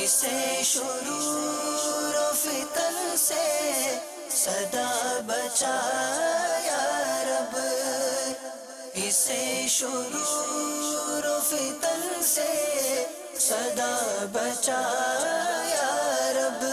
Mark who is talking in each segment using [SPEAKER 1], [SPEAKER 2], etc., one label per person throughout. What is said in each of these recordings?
[SPEAKER 1] اسے شرور و فتن سے صدا بچا یا رب، اسے شرور و فتن سے صدا بچا یا رب۔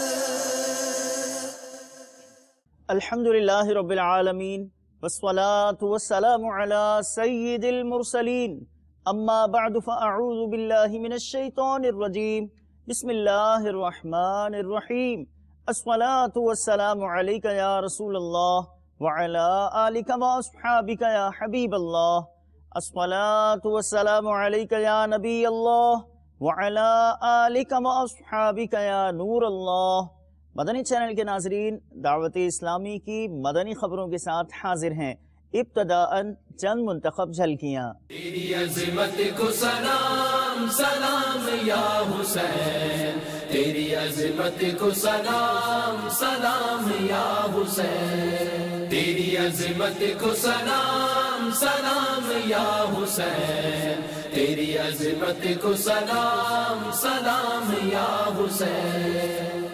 [SPEAKER 2] الحمدللہ رب العالمین والصلاة والسلام علی سید المرسلین، اما بعد فاعوذ باللہ من الشیطان الرجیم، بسم اللہ الرحمن الرحیم۔ الصلاة والسلام علیک یا رسول اللہ وعلی آلک واصحابک یا حبیب اللہ، الصلاة والسلام علیک یا نبی اللہ وعلی آلک واصحابک یا نور اللہ۔ مدنی چینل کے ناظرین، دعوت اسلامی کی مدنی خبروں کے ساتھ حاضر ہیں۔ ابتداءً چند منتخب جھلکیاں۔
[SPEAKER 3] تیری عظمت کو سلام سلام یا حسین، تیری عظمت کو سلام سلام یا حسین، تیری عظمت کو سلام سلام یا حسین، تیری عظمت کو سلام سلام یا حسین۔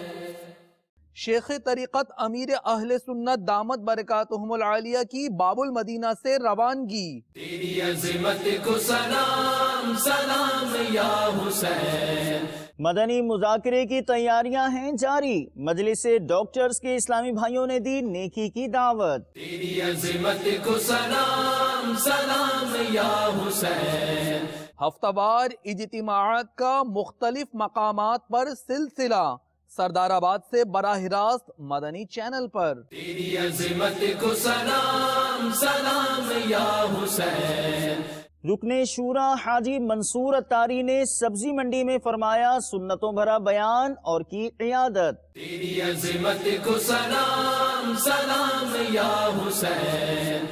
[SPEAKER 4] شیخ طریقت امیر اہل سنت دامت برکاتہم العالیہ کی باب المدینہ سے روانگی۔
[SPEAKER 3] تیری عظمت کو سلام سلام یا حسین۔
[SPEAKER 2] مدنی مذاکرے کی تیاریاں ہیں جاری، مجلس ڈاکٹرز کے اسلامی بھائیوں نے دی نیکی کی دعوت۔
[SPEAKER 3] تیری عظمت کو سلام سلام یا حسین۔
[SPEAKER 4] ہفتہ وار اجتماعات کا مختلف مقامات پر سلسلہ، سردار آباد سے براہ راست مدنی چینل پر۔
[SPEAKER 3] تیری عظمت کو سلام سلام یا حسین۔
[SPEAKER 2] رکن شورا حاجی منصور اتاری نے سبزی منڈی میں فرمایا سنتوں بھرا بیان اور کی عیادت۔
[SPEAKER 3] تیری عظمت کو سلام سلام یا حسین۔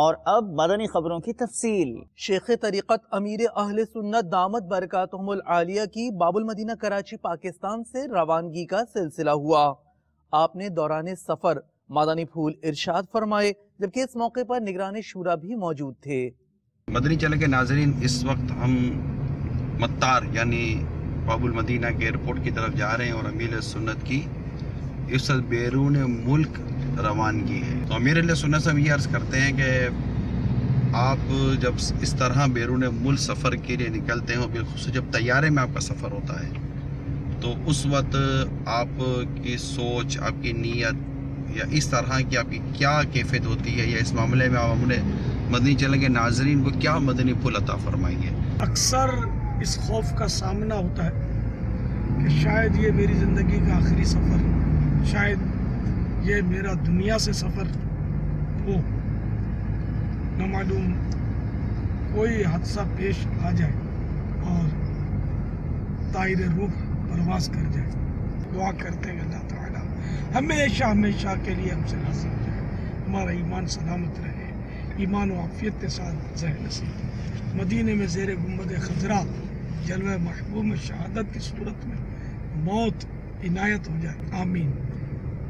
[SPEAKER 2] اور اب مدنی خبروں کی تفصیل۔
[SPEAKER 4] شیخ طریقت امیر اہل سنت دامت برکاتہم العالیہ کی باب المدینہ کراچی پاکستان سے روانگی کا سلسلہ ہوا۔ آپ نے دوران سفر مدنی پھول ارشاد فرمائے، جبکہ اس موقع پر نگران شورا بھی موجود تھے۔
[SPEAKER 5] مدنی چینل کے ناظرین، اس وقت ہم مطار یعنی باب المدینہ کے ایئرپورٹ کی طرف جا رہے ہیں اور امیر سنت کی اس وقت بیرون ملک روانگی ہے۔ تو امیر علیہ سنت سے ہم یہ عرض کرتے ہیں کہ آپ جب اس طرح بیرون ملک سفر کے لیے نکلتے ہیں، بالخصوص جب طیارے میں آپ کا سفر ہوتا ہے، تو اس وقت آپ کی سوچ، آپ کی نیت یا اس طرح کی آپ کی کیا کیفیت ہوتی ہے، یا اس معاملے میں آپ اپنے مدنی چینل کے ناظرین کو کیا مدنی پھول عطا فرمائیں گے؟
[SPEAKER 6] اکثر اس خوف کا سامنا ہوتا ہے کہ شاید یہ میری زندگی کا آخری سفر، شاید یہ میرا دنیا سے سفر ہو، نہ معلوم کوئی حادثہ پیش آ جائے اور طائر روح پرواز کر جائے۔ دعا کرتے ہیں اللہ تعالیٰ ہمیشہ ہمیشہ کے لیے ہم سے راضی ہو جائے، ہمارا ایمان سلامت رہے، ایمان و عافیت کے ساتھ ظاہر نصیب۔ مدینے میں زیر گنبد خضرا جلوہ محبوب شہادت کی صورت میں موت عنایت ہو جائے، آمین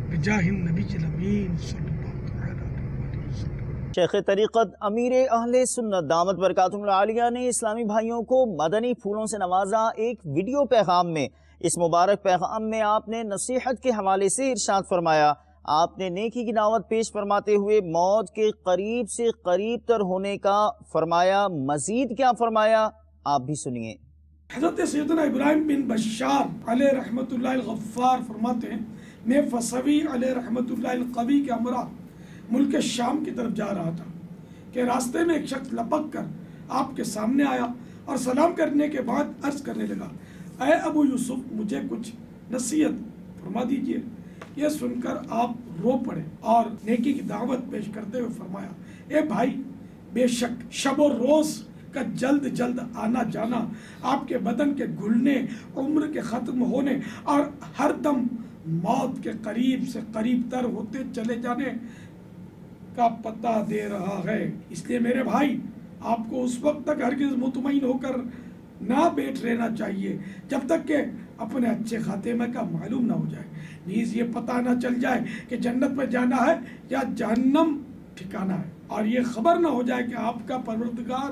[SPEAKER 6] بجاہ النبی الامین صلی اللہ علیہ وسلم۔
[SPEAKER 2] شیخ طریقت امیر اہل سنت دامت برکاتہم العالیہ نے اسلامی بھائیوں کو مدنی پھولوں سے نوازا۔ ایک ویڈیو پیغام میں، اس مبارک پیغام میں آپ نے نصیحت کے حوالے سے ارشاد فرمایا۔ آپ نے نیکی کی دعوت پیش فرماتے ہوئے موت کے قریب سے قریب تر ہونے کا فرمایا، مزید کیا فرمایا آپ بھی سنیے۔
[SPEAKER 6] حضرت سیدنا ابراہیم بن بشار علیہ رحمت اللہ الغفار فرماتے ہیں، میں فصوی علیہ رحمت اللہ القوی کے ہمراہ ملک شام کی طرف جا رہا تھا کہ راستے میں ایک شخص لپک کر آپ کے سامنے آیا اور سلام کرنے کے بعد عرض کرنے لگا، اے ابو یوسف، مجھے کچھ نصیحت فرما دیجئے۔ یہ سن کر آپ رو پڑے اور نیکی کی دعوت پیش کرتے ہوئے فرمایا، اے بھائی، بے شک شب و روز کا جلد جلد آنا جانا، آپ کے بدن کے گھلنے، عمر کے ختم ہونے اور ہر دم موت کے قریب سے قریب تر ہوتے چلے جانے کا پتہ دے رہا ہے۔ اس لیے میرے بھائی، آپ کو اس وقت تک ہرگز مطمئن ہو کر نہ بیٹھ رہنا چاہیے جب تک کہ اپنے اچھے خاتمے کا معلوم نہ ہو جائے، نیز یہ پتہ نہ چل جائے کہ جنت میں جانا ہے یا جہنم ٹھکانا ہے، اور یہ خبر نہ ہو جائے کہ آپ کا پروردگار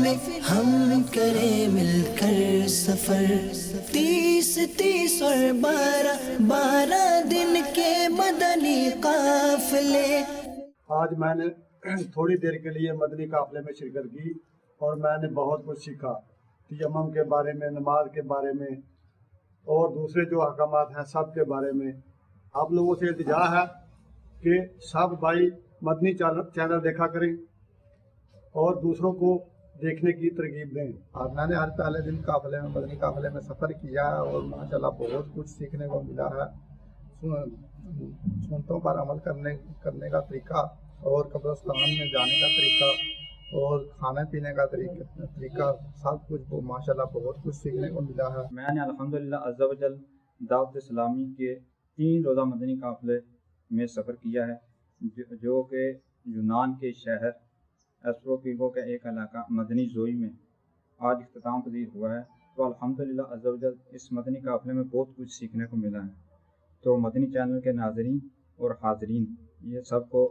[SPEAKER 1] میں ہم کریں مل کر سفر 30 اور 12 دن کے مدنی قافلے.
[SPEAKER 7] آج میں نے تھوڑی دیر کے لیے مدنی قافلے میں شرکت کی اور میں نے بہت کچھ سیکھا تیمم کے بارے میں، نماز کے بارے میں اور دوسرے جو احکامات ہیں سب کے بارے میں. آپ لوگوں سے التجا ہے کہ سب بھائی مدنی چینل دیکھا کریں اور دوسروں کو دیکھنے کی ترغیب دیں.
[SPEAKER 8] اور میں نے ہر پہلے دن قافلے میں مدنی قافلے میں سفر کیا ہے اور ماشاءاللہ بہت کچھ سیکھنے کو ملا ہے. سنتوں پر عمل کرنے کا طریقہ اور قبرستان میں جانے کا طریقہ اور کھانے پینے کا طریقہ سب کچھ ماشاءاللہ بہت کچھ سیکھنے کو ملا ہے.
[SPEAKER 9] میں نے الحمدللہ عز و جل دعوت اسلامی کے 3 روزہ مدنی قافلے میں سفر کیا ہے جو کہ یونان کے شہر ایسپروپیگو کا ایک علاقہ مدنی زوئی میں آج اختتام پذیر ہوا ہے. تو الحمدللہ عز و جل اس مدنی قافلے میں بہت کچھ سیکھنے کو ملا ہے. تو مدنی چینل کے ناظرین اور حاضرین یہ سب کو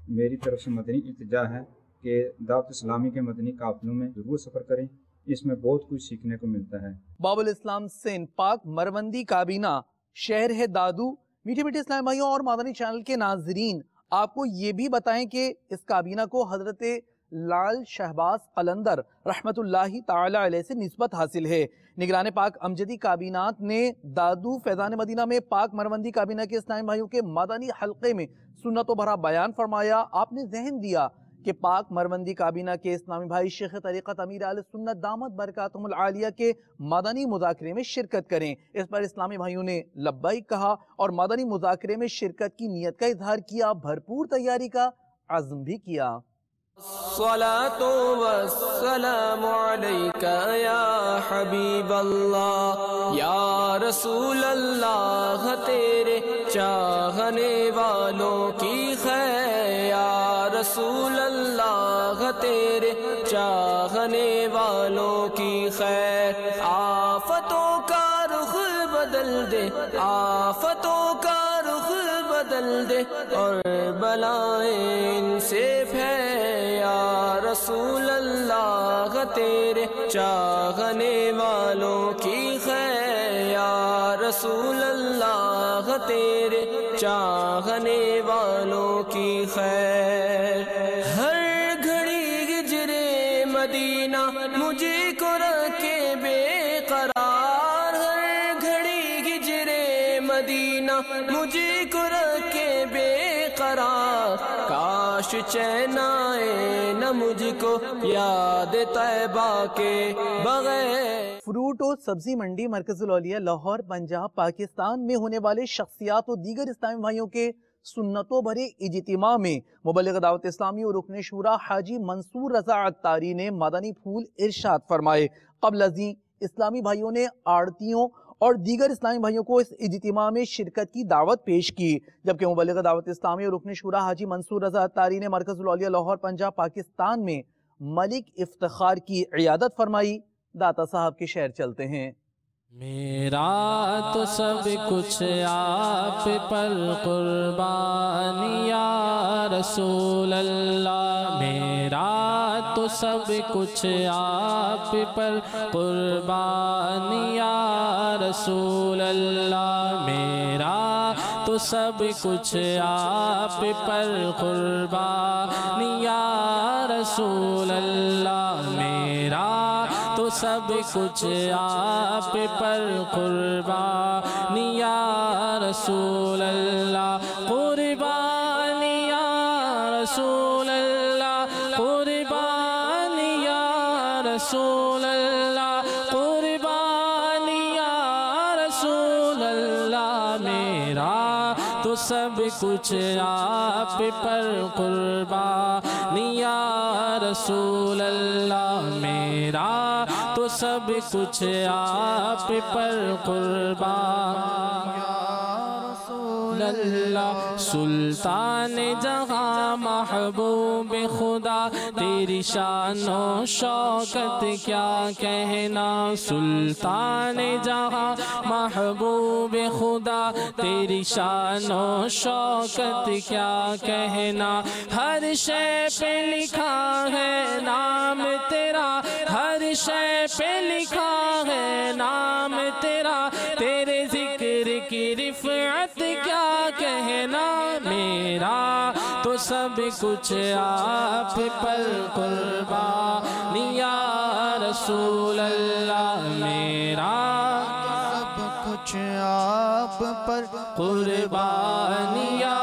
[SPEAKER 9] میری طرف سے مدنی التجا ہے کہ دعوت اسلامی کے مدنی قافلوں میں ضرور سفر کریں، اس میں بہت کچھ سیکھنے کو ملتا ہے.
[SPEAKER 4] باب الاسلام سندھ پاک مروندی کابینہ شہر ہے دادو. میٹھے میٹھے اسلام بھائیوں اور مدنی چینل کے ناظرین، آپ کو یہ بھی بتائیں کہ اس کابینہ کو حضرت لال شہباز قلندر رحمت اللہ تعالی علیہ سے نسبت حاصل ہے. نگران پاک امجدی کابینات نے دادو فیضان مدینہ میں پاک مروندی کابینہ کے اسلامی بھائیوں کے مدنی حلقے میں سنتوں بھرا بیان فرمایا. آپ نے ذہن دیا کہ پاک مروندی کابینہ کے اسلامی بھائی شیخ طریقت امیر اہل سنت دامت برکاتہم العالیہ کے مدنی مذاکرے میں شرکت کریں. اس پر اسلامی بھائیوں نے لبیک کہا اور مدنی مذاکرے میں شرکت کی نیت کا اظہار کیا، بھرپور تیاری کا عزم بھی کیا.
[SPEAKER 10] الصلاة والسلام علیکہ یا حبیب اللہ یا رسول اللہ، تیرے چاہنے والوں کی خیر یا رسول اللہ، تیرے چاہنے والوں کی خیر. آفتوں کا رخ بدل دے، آفتوں کا رخ بدل دے اور بلائیں ان سے پھیلے یا رسول اللہ، تیرے چاہنے والوں کی خیر یا رسول اللہ، تیرے چاہنے والوں کی خیر. ہر گھڑی ہجرے مدینہ مجھے کو رکھے بے قرار، ہر گھڑی ہجرے مدینہ مجھے کو رکھے بے قرار. کاش چین آئے نہ مجھ کو یاد طیبہ کے بغیر.
[SPEAKER 4] فروٹ اور سبزی منڈی مرکز الاولیاء لاہور پنجاب پاکستان میں ہونے والے شخصیات اور دیگر اسلامی بھائیوں کے سنتوں بھرے اجتماع میں مبلغ دعوت اسلامی اور رکن شورا حاجی منصور رضا عطاری نے مدنی پھول ارشاد فرمائے. قبل ازیں اسلامی بھائیوں نے آڑتیوں اور دیگر اسلامی بھائیوں کو اس اجتماع میں شرکت کی دعوت پیش کی، جبکہ مبلغ دعوت اسلامی اور رکن شورا حاجی منصور رضا عطاری نے مرکز الاولیاء لاہور پنجاب پاکستان میں ملک افتخار کی عیادت فرمائی. داتا صاحب کے شعر چلتے ہیں.
[SPEAKER 10] میرا تو سب کچھ آپ پر قربان یا رسول اللہ، میرا تو سب کچھ آپ پر قربان یا رسول اللہ، میرا تو سب کچھ آپ پر قربان یا رسول اللہ، میرا تو سب کچھ آپ پر قربان یا رسول اللہ، قربان یا رسول اللہ، قربان یا رسول اللہ، قربان یا رسول اللہ، میرا تو سب کچھ آپ پر قربان یا رسول اللہ، میرا تو سب کچھ آپ پر قربان یا رسول اللہ سلطان جہاں محبوب خدا تیری شان و شوکت کیا کہنا سلطان جہاں محبوب خدا تیری شان و شوکت کیا کہنا ہر شے پہ لکھا ہے نام تیرا ہر شے پہ لکھا ہے نام تیرا تیرے ذکر کی رفعت کیا کہنا میرا تو سب کچھ آپ پر قربان یا رسول اللہ میرا
[SPEAKER 1] سب کچھ آپ پر
[SPEAKER 10] قربان یا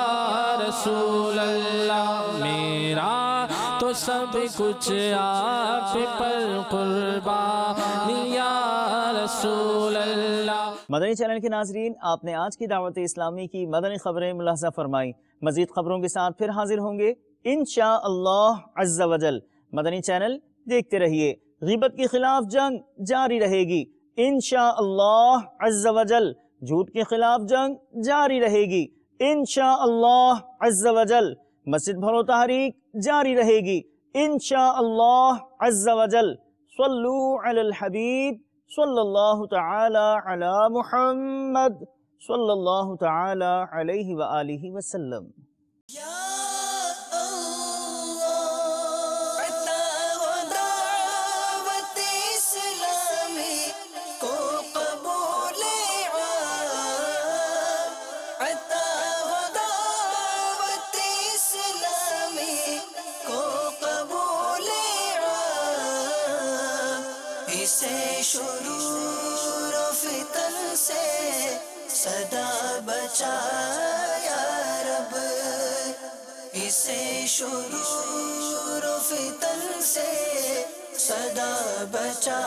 [SPEAKER 10] رسول اللہ میرا تو سب کچھ آپ پر قربان یا رسول اللہ۔
[SPEAKER 2] مدنی چینل کے ناظرین، آپ نے آج کی دعوت اسلامی کی مدنی خبریں ملاحظہ فرمائی۔ مزید خبروں کے ساتھ پھر حاضر ہوں گے انشاءاللہ عز و جل۔ مدنی چینل دیکھتے رہیے۔ غیبت کے خلاف جنگ جاری رہے گی انشاءاللہ عز و جل۔ جھوٹ کے خلاف جنگ جاری رہے گی انشاءاللہ عز و جل۔ مسجد بھرو تحریک جاری رہے گی انشاءاللہ عز و جل۔ صلو علی الحبیب صلی اللہ تعالی علی محمد صلی اللہ تعالی علیہ وآلہ وسلم۔
[SPEAKER 1] شرور و فتن سے صدا بچا یا رب اسے شرور و فتن سے صدا بچا